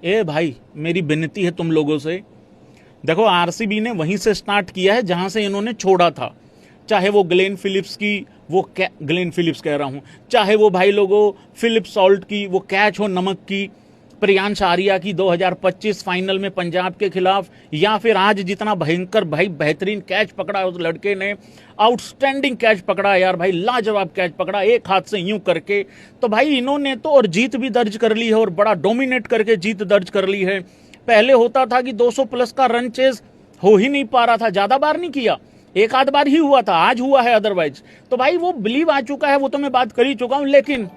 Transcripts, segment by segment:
ए भाई, मेरी विनती है तुम लोगों से, देखो आरसीबी ने वहीं से स्टार्ट किया है जहां से इन्होंने छोड़ा था। चाहे वो ग्लेन फिलिप्स की ग्लेन फिलिप्स कह रहा हूं, चाहे वो भाई लोगों फिलिप सॉल्ट की वो कैच हो नमक की, प्रियांश आर्या की 2025 फाइनल में पंजाब के खिलाफ, या फिर आज जितना भयंकर भाई बेहतरीन कैच पकड़ा उस लड़के ने, आउटस्टैंडिंग कैच पकड़ा यार भाई, लाजवाब कैच पकड़ा एक हाथ से यूं करके। तो भाई इन्होंने तो और जीत भी दर्ज कर ली है और बड़ा डोमिनेट करके जीत दर्ज कर ली है। पहले होता था कि 200 प्लस का रन चेज हो ही नहीं पा रहा था, ज्यादा बार नहीं किया, एक आध बार ही हुआ था, आज हुआ है अदरवाइज। तो भाई वो बिलीव आ चुका है, वो तो मैं बात कर ही चुका हूं। लेकिन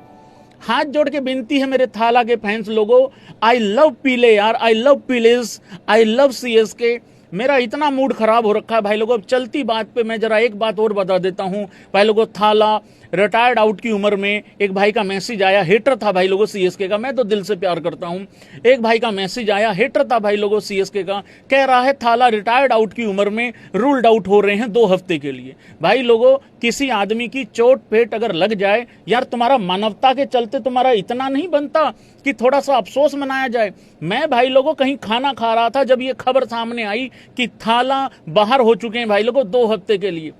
हाथ जोड़ के विनती है मेरे थाला के फैंस लोगों, आई लव पीले यार, आई लव पीलेस, आई लव सीएसके। मेरा इतना मूड खराब हो रखा है भाई लोगों। अब चलती बात पे मैं जरा एक बात और बता देता हूं भाई लोगों। थाला रिटायर्ड आउट की उम्र में एक भाई का मैसेज आया, हेटर था भाई लोगों सीएसके का, मैं तो दिल से प्यार करता हूं। एक भाई का मैसेज आया, हेटर था भाई लोगों सीएसके का, कह रहा है थाला रिटायर्ड आउट की उम्र में रूल्ड आउट हो रहे हैं 2 हफ्ते के लिए। भाई लोगों, किसी आदमी की चोट पेट अगर लग जाए यार, तुम्हारा मानवता के चलते तुम्हारा इतना नहीं बनता कि थोड़ा सा अफसोस मनाया जाए। मैं भाई लोगों कहीं खाना खा रहा था जब ये खबर सामने आई कि थाला बाहर हो चुके हैं भाई लोगों 2 हफ्ते के लिए।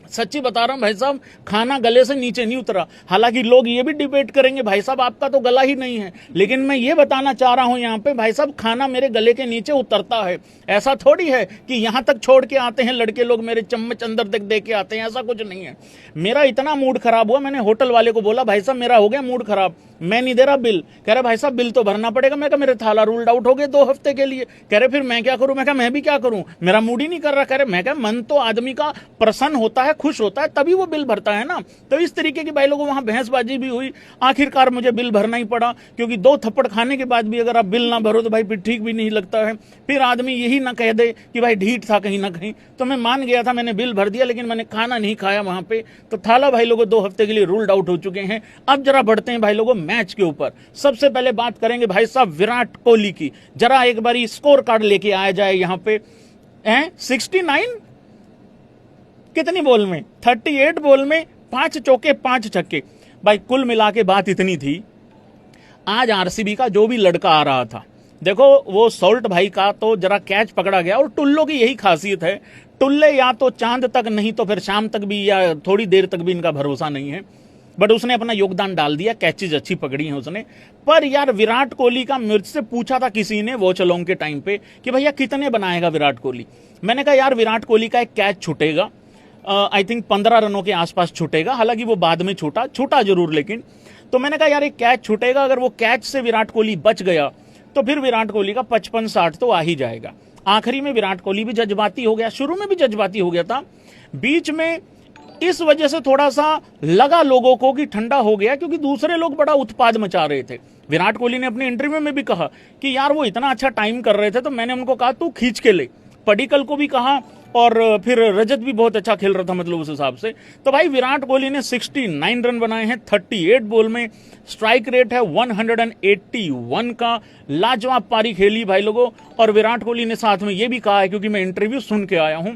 सच्ची बता रहा हूं भाई साहब, खाना गले से नीचे नहीं उतरा। हालांकि लोग ये भी डिबेट करेंगे भाई साहब आपका तो गला ही नहीं है, लेकिन मैं ये बताना चाह रहा हूं यहाँ पे भाई साहब, खाना मेरे गले के नीचे उतरता है। ऐसा थोड़ी है कि यहां तक छोड़ के आते हैं लड़के लोग, मेरे चम्मच अंदर तक दे के आते हैं, ऐसा कुछ नहीं है। मेरा इतना मूड खराब हुआ, मैंने होटल वाले को बोला भाई साहब मेरा हो गया मूड खराब, मैं नहीं दे रहा बिल। कह रहे भाई साहब बिल तो भरना पड़ेगा। मैं कहा मेरे थाला रूल्ड आउट हो गए 2 हफ्ते के लिए। कह रहे फिर मैं क्या करूं? मैं कहा मैं भी क्या करूं, मेरा मूड ही नहीं कर रहा। कह रहे मैं कहा मन तो आदमी का प्रसन्न होता है, खुश होता है, तभी वो बिल भरता है ना। तो इस तरीके की भाई लोगों वहां बहसबाजी भी हुई, आखिरकार मुझे बिल भरना ही पड़ा, क्योंकि 2 थप्पड़ खाने के बाद भी अगर आप बिल ना भरो तो भाई फिर ठीक भी नहीं लगता है। फिर आदमी यही ना कह दे कि भाई ढीठ था कहीं ना कहीं। तो मैं मान गया था, मैंने बिल भर दिया, लेकिन मैंने खाना नहीं खाया वहां पे। तो थाला भाई लोगों 2 हफ्ते के लिए रूल्ड आउट हो चुके हैं। अब जरा बढ़ते हैं भाई लोगों मैच के ऊपर। सबसे पहले बात करेंगे भाई साहब विराट कोहली की। जरा एक बारी स्कोर कार्ड लेके आया जाए यहां पे। 69 कितनी बॉल में, 38 बॉल में 5 चौके 5 छक्के। भाई कुल मिला के बात इतनी थी, आज आरसीबी का जो भी लड़का आ रहा था, देखो वो सॉल्ट भाई का तो जरा कैच पकड़ा गया। और टुल्लो की यही खासियत है, टुल्ले या तो चांद तक नहीं तो फिर शाम तक भी, या थोड़ी देर तक भी इनका भरोसा नहीं है। बट उसने अपना योगदान डाल दिया, कैचेज अच्छी पकड़ी है उसने। पर यार विराट कोहली का मुझसे पूछा था किसी ने वॉच अलोंग के टाइम पे कि भैया कितने बनाएगा विराट कोहली। मैंने कहा यार विराट कोहली का एक कैच छूटेगा, आई थिंक 15 रनों के आसपास छूटेगा, हालांकि वो बाद में छूटा जरूर, लेकिन तो मैंने कहा यार एक कैच छूटेगा, अगर वो कैच से विराट कोहली बच गया तो फिर विराट कोहली का 55-60 तो आ ही जाएगा। आखिरी में विराट कोहली भी जज्बाती हो गया, शुरू में भी जज्बाती हो गया था, बीच में इस वजह से थोड़ा सा लगा लोगों को कि ठंडा हो गया, क्योंकि दूसरे लोग बड़ा उत्पाद मचा रहे थे। विराट कोहली ने अपने इंटरव्यू में भी कहा कि यार वो इतना अच्छा टाइम कर रहे थे, तो मैंने उनको कहा तू खींच के ले। पडिक्कल को भी कहा, और फिर रजत भी बहुत अच्छा खेल रहा था, मतलब उस हिसाब से। तो भाई विराट कोहली ने 69 रन बनाए हैं 38 बॉल में, स्ट्राइक रेट है 181 का, लाजवाब पारी खेली भाई लोगों। और विराट कोहली ने साथ में ये भी कहा है, क्योंकि मैं इंटरव्यू सुन के आया हूं,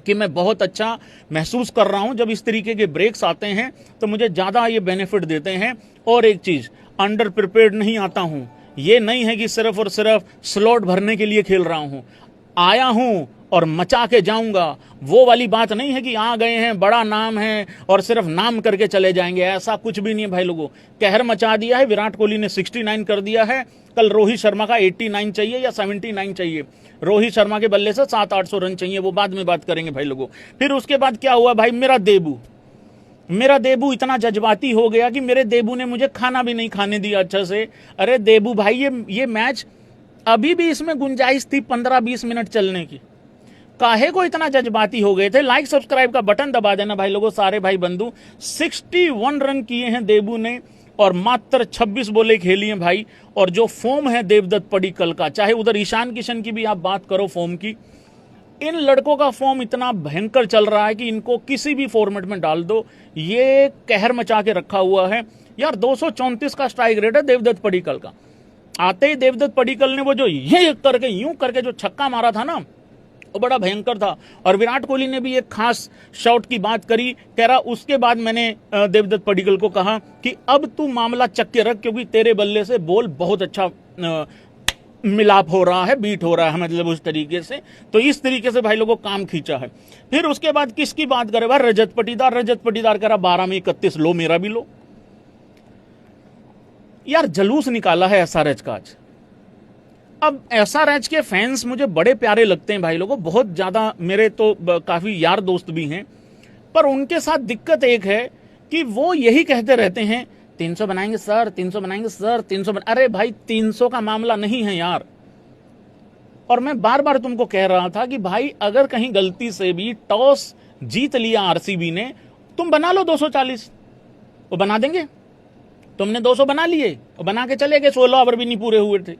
कि मैं बहुत अच्छा महसूस कर रहा हूं जब इस तरीके के ब्रेक्स आते हैं तो मुझे ज्यादा ये बेनिफिट देते हैं। और एक चीज, अंडर प्रिपेयर्ड नहीं आता हूं, ये नहीं है कि सिर्फ और सिर्फ स्लॉट भरने के लिए खेल रहा हूं, आया हूं और मचा के जाऊंगा। वो वाली बात नहीं है कि आ गए हैं, बड़ा नाम है और सिर्फ नाम करके चले जाएंगे, ऐसा कुछ भी नहीं है भाई लोगों। कहर मचा दिया है, विराट कोहली ने 69 कर दिया है। कल रोहित शर्मा का 89 चाहिए या 79 चाहिए। रोहित शर्मा के बल्ले से 700-800 रन चाहिए, वो बाद में बात करेंगे भाई लोगों। फिर उसके बाद क्या हुआ भाई, मेरा देबू इतना जज्बाती हो गया कि मेरे देबू ने मुझे खाना भी नहीं खाने दिया अच्छा से। अरे देबू भाई, ये मैच अभी भी इसमें गुंजाइश थी 15-20 मिनट चलने की, काहे को इतना जज्बाती हो गए थे? लाइक सब्सक्राइब का बटन दबा देना भाई लोगों, सारे भाई बंधु। 61 रन किए हैं देबू ने और मात्र 26 बॉलें खेली हैं भाई। और जो फॉर्म है देवदत्त पडिक्कल का, चाहे उधर ईशान किशन की भी आप बात करो फॉर्म की, इन लड़कों का फॉर्म इतना भयंकर चल रहा है कि इनको किसी भी फॉर्मेट में डाल दो, ये कहर मचा के रखा हुआ है यार। 234 का स्ट्राइक रेट है देवदत्त पडिक्कल का। आते ही देवदत्त पडिक्कल ने वो जो ये करके यूं करके जो छक्का मारा था ना, वो बड़ा भयंकर था। और विराट कोहली ने भी एक खास शॉट की बात करी, कह रहा उसके बाद मैंने देवदत्त पडिक्कल को कहा कि अब तू मामला चक्के रख, क्योंकि तेरे बल्ले से बॉल बहुत अच्छा मिलाप हो रहा है, बीट हो रहा है, मतलब उस तरीके से। तो इस तरीके से भाई लोगों काम खींचा है। फिर उसके बाद किसकी बात करें भाई? रजत पाटीदार कह रहा 12 में 31 लो, मेरा भी लो। यार जलूस निकाला है एसआरएच का आज। अब एसआरएच के फैंस मुझे बड़े प्यारे लगते हैं भाई लोगों, बहुत ज्यादा, मेरे तो काफी यार दोस्त भी हैं। पर उनके साथ दिक्कत एक है कि वो यही कहते रहते हैं 300 बनाएंगे सर, 300 बनाएंगे सर, 300 अरे भाई 300 का मामला नहीं है यार। और मैं बार बार तुमको कह रहा था कि भाई अगर कहीं गलती से भी टॉस जीत लिया आरसीबी ने, तुम बना लो 240, वो बना देंगे। तुमने 200 बना लिए और बना के चले गए, 16 ओवर भी नहीं पूरे हुए थे।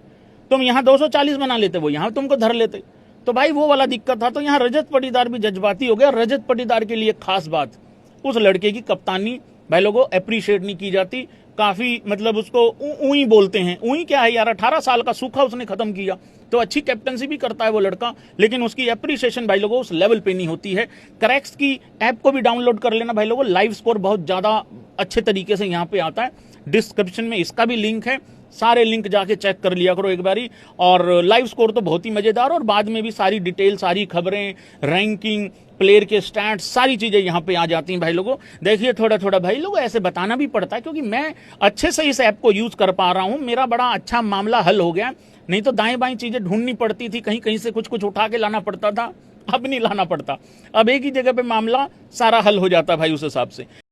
तुम यहां 240 बना लेते, वो यहां तुमको धर लेते। तो भाई वो वाला दिक्कत था। तो यहां रजत पाटीदार भी जज्बाती हो गया। रजत पाटीदार के लिए खास बात, उस लड़के की कप्तानी भाई लोगों अप्रिशिएट नहीं की जाती। काफी मतलब उसको ऊई बोलते हैं। ऊई क्या है यार, 18 साल का सूखा उसने खत्म किया, तो अच्छी कैप्टनसी भी करता है वो लड़का, लेकिन उसकी अप्रिसिएशन भाई लोगों उस लेवल पे नहीं होती है। क्रैक्स की ऐप को भी डाउनलोड कर लेना भाई लोगों, लाइव स्कोर बहुत ज्यादा अच्छे तरीके से यहाँ पे आता है। डिस्क्रिप्शन में इसका भी लिंक है, सारे लिंक जाके चेक कर लिया करो एक बारी। और लाइव स्कोर तो बहुत ही मजेदार, और बाद में भी सारी डिटेल, सारी खबरें, रैंकिंग, प्लेयर के स्टैट्स, सारी चीजें यहाँ पे आ जाती हैं भाई लोगों। देखिए थोड़ा थोड़ा भाई लोगों ऐसे बताना भी पड़ता है, क्योंकि मैं अच्छे से इस ऐप को यूज कर पा रहा हूँ। मेरा बड़ा अच्छा मामला हल हो गया, नहीं तो दाएं बाएं चीजें ढूंढनी पड़ती थी, कहीं कहीं से कुछ कुछ उठा के लाना पड़ता था। अब नहीं लाना पड़ता, अब एक ही जगह पे मामला सारा हल हो जाता भाई उस हिसाब से।